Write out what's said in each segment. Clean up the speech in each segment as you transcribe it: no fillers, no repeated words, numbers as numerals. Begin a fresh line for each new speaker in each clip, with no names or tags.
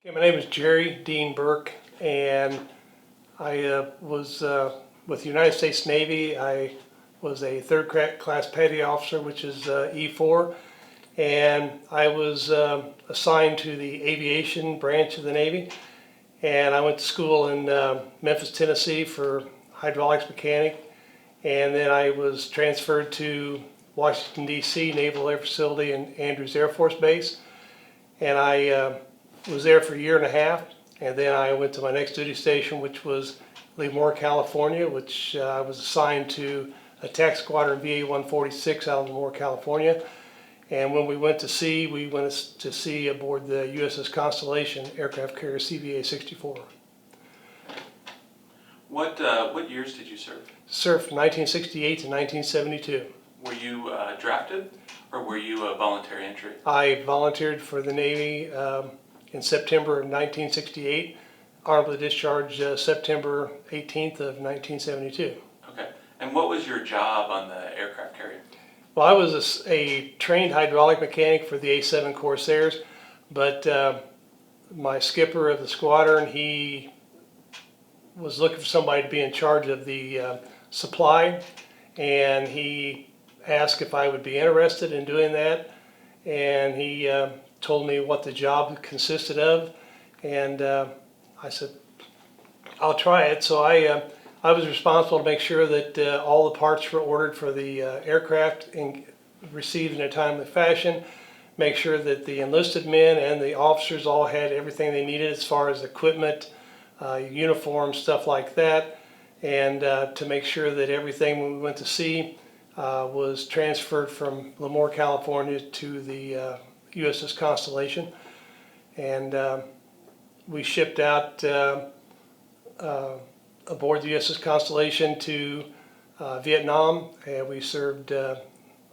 Okay, my name is Jerry Burk, and I was with the United States Navy. I was a third-class petty officer, which is E4, and I was assigned to the aviation branch of the Navy. And I went to school in Memphis, Tennessee for hydraulics mechanic, and then I was transferred to Washington, D.C. Naval Air Facility and Andrews Air Force Base, and I was there for a year and a half, and then I went to my next duty station, which was Lemoore, California, which I was assigned to Attack Squadron VA 146 out in Lemoore, California. And when we went to sea, we went to sea aboard the USS Constellation aircraft carrier CVA 64.
What years did you serve?
Served from 1968 to 1972.
Were you drafted, or were you a voluntary entry?
I volunteered for the Navy in September of 1968, honorably discharged September 18th of 1972.
Okay. And what was your job on the aircraft carrier?
Well, I was a trained hydraulic mechanic for the A7 Corsairs, but my skipper of the squadron, he was looking for somebody to be in charge of the supply, and he asked if I would be interested in doing that, and he told me what the job consisted of, and I said, I'll try it. So I was responsible to make sure that all the parts were ordered for the aircraft and received in a timely fashion, make sure that the enlisted men and the officers all had everything they needed as far as equipment, uniforms, stuff like that, and to make sure that everything when we went to sea was transferred from Lemoore, California to the USS Constellation. And we shipped out aboard the USS Constellation to Vietnam, and we served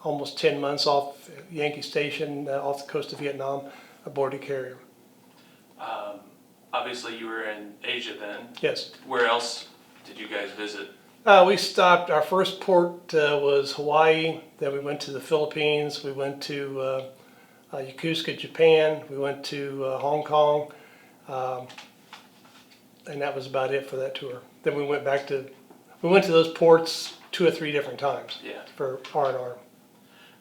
almost 10 months off Yankee Station off the coast of Vietnam aboard the carrier.
Obviously you were in Asia then.
Yes.
Where else did you guys visit?
We stopped, our first port was Hawaii, then we went to the Philippines, we went to Yokosuka, Japan, we went to Hong Kong, and that was about it for that tour. Then we went to those ports 2 or 3 different times.
Yeah.
For R&R.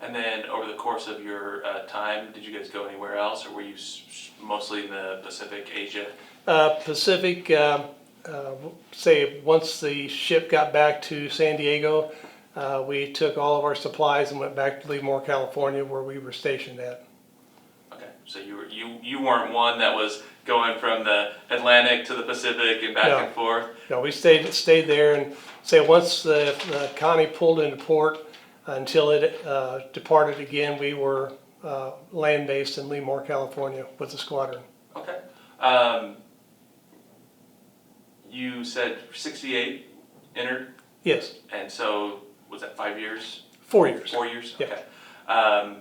And then over the course of your time, did you guys go anywhere else, or were you mostly in the Pacific, Asia?
Pacific, say once the ship got back to San Diego, we took all of our supplies and went back to Lemoore, California, where we were stationed at.
Okay, so you weren't one that was going from the Atlantic to the Pacific and back and forth?
No, we stayed there, and say once the Connie pulled into port until it departed again, we were land-based in Lemoore, California with the squadron.
Okay. You said 68 entered?
Yes.
And so, was that 5 years?
4 years.
4 years?
Yeah.
Okay.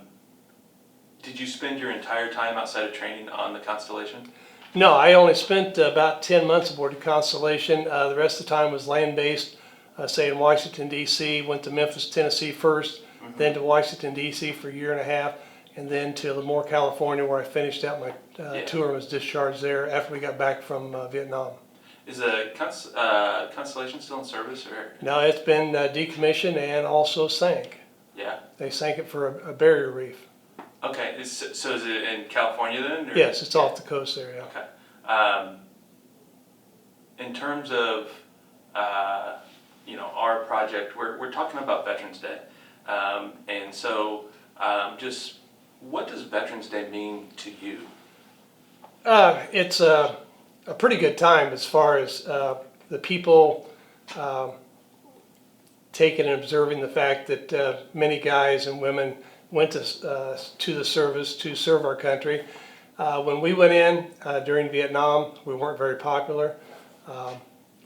Did you spend your entire time outside of training on the Constellation?
No, I only spent about 10 months aboard the Constellation. The rest of the time was land-based, say in Washington, D.C. Went to Memphis, Tennessee first, then to Washington, D.C. for a year and a half, and then to Lemoore, California, where I finished out my tour and was discharged there after we got back from Vietnam.
Is the Constellation still in service? Or?
No, it's been decommissioned and also sank.
Yeah.
They sank it for a barrier reef.
Okay, so is it in California then? Or?
Yes, it's off the coast there, yeah.
Okay. In terms of, our project, we're talking about Veterans Day. And so just what does Veterans Day mean to you?
It's a pretty good time as far as the people taking and observing the fact that many guys and women went to the service to serve our country. When we went in during Vietnam, we weren't very popular.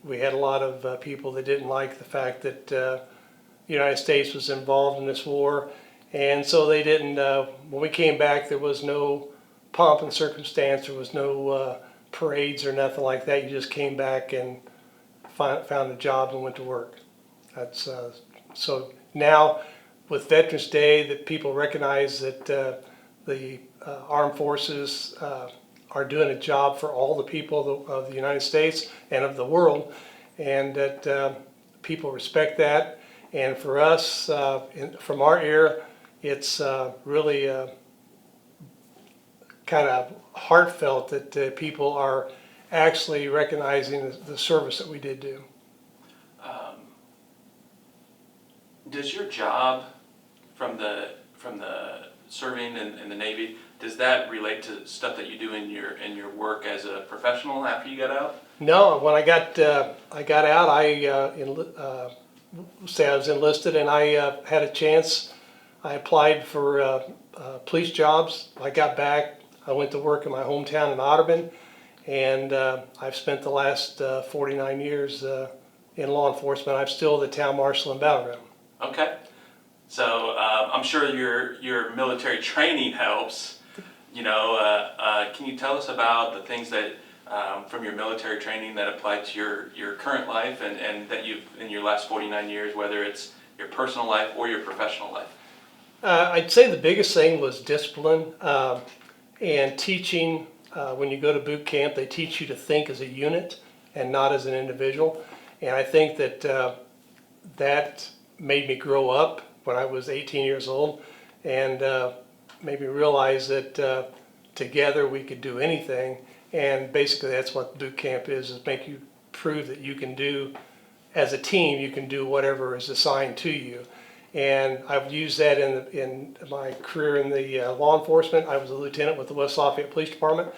We had a lot of people that didn't like the fact that the United States was involved in this war, and so they didn't. When we came back, there was no pomp and circumstance. There was no parades or nothing like that. You just came back and found a job and went to work. That's so now. With Veterans Day, that people recognize that the armed forces are doing a job for all the people of the United States and of the world, and that people respect that. And for us, from our era, it's really kind of heartfelt that people are actually recognizing the service that we did do.
Does your job from the serving in the Navy, does that relate to stuff that you do in your work as a professional after you got out?
No, when I got out, say I was enlisted, and I had a chance. I applied for police jobs. I got back. I went to work in my hometown in Otterburn, and I've spent the last 49 years in law enforcement. I'm still the town marshal in Battle Ground.
Okay, so I'm sure your military training helps. You know, can you tell us about the things that from your military training that apply to your current life and that you've in your last 49 years, whether it's your personal life or your professional life?
I'd say the biggest thing was discipline and teaching. When you go to boot camp, they teach you to think as a unit and not as an individual. And I think that that made me grow up when I was 18 years old, and made me realize that together we could do anything. And basically that's what boot camp is make you prove that you can do, as a team, you can do whatever is assigned to you. And I've used that in my career in the law enforcement. I was a lieutenant with the West Lafayette Police Department,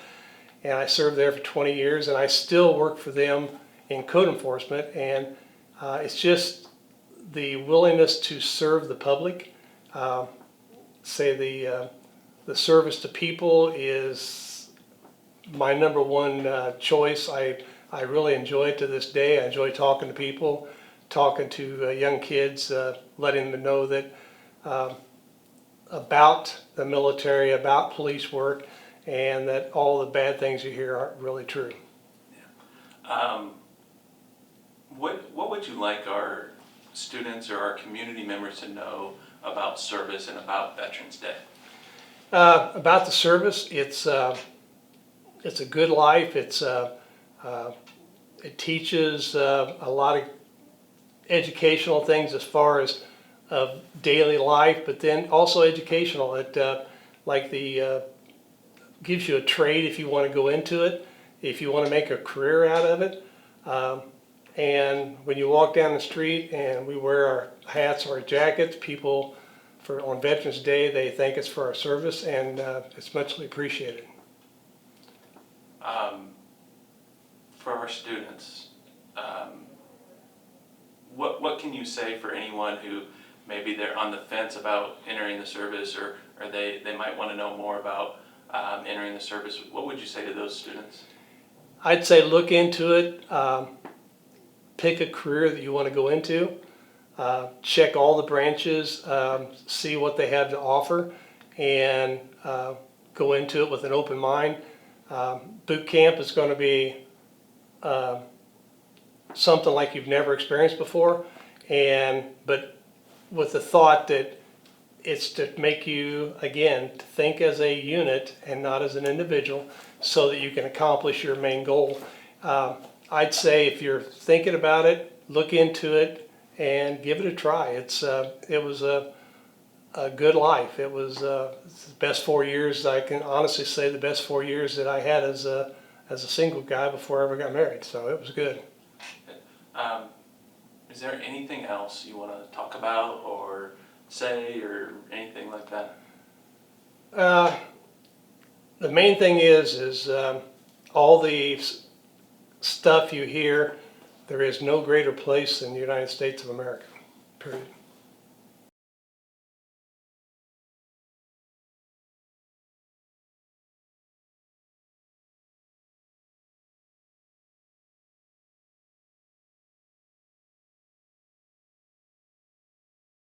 and I served there for 20 years, and I still work for them in code enforcement. And it's just the willingness to serve the public. Say the service to people is my number one choice. I really enjoy it to this day. I enjoy talking to people, talking to young kids, letting them know that about the military, about police work, and that all the bad things you hear aren't really true.
Yeah. What would you like our students or our community members to know about service and about Veterans Day?
About the service, it's a good life. It teaches a lot of educational things as far as of daily life, but then also educational. It gives you a trade if you want to go into it, if you want to make a career out of it. And when you walk down the street and we wear our hats or our jackets, people on Veterans Day, they thank us for our service, and it's muchly appreciated.
For our students, what can you say for anyone who maybe they're on the fence about entering the service, or they might want to know more about entering the service? What would you say to those students?
I'd say look into it. Pick a career that you want to go into. Check all the branches, see what they have to offer, and go into it with an open mind. Boot camp is going to be something like you've never experienced before, but with the thought that it's to make you, again, to think as a unit and not as an individual, so that you can accomplish your main goal. I'd say if you're thinking about it, look into it and give it a try. It was a good life. It was the best 4 years. I can honestly say the best 4 years that I had as a single guy before I ever got married. So it was good.
Is there anything else you want to talk about or say or anything like that?
The main thing is all the stuff you hear. There is no greater place than the United States of America, period.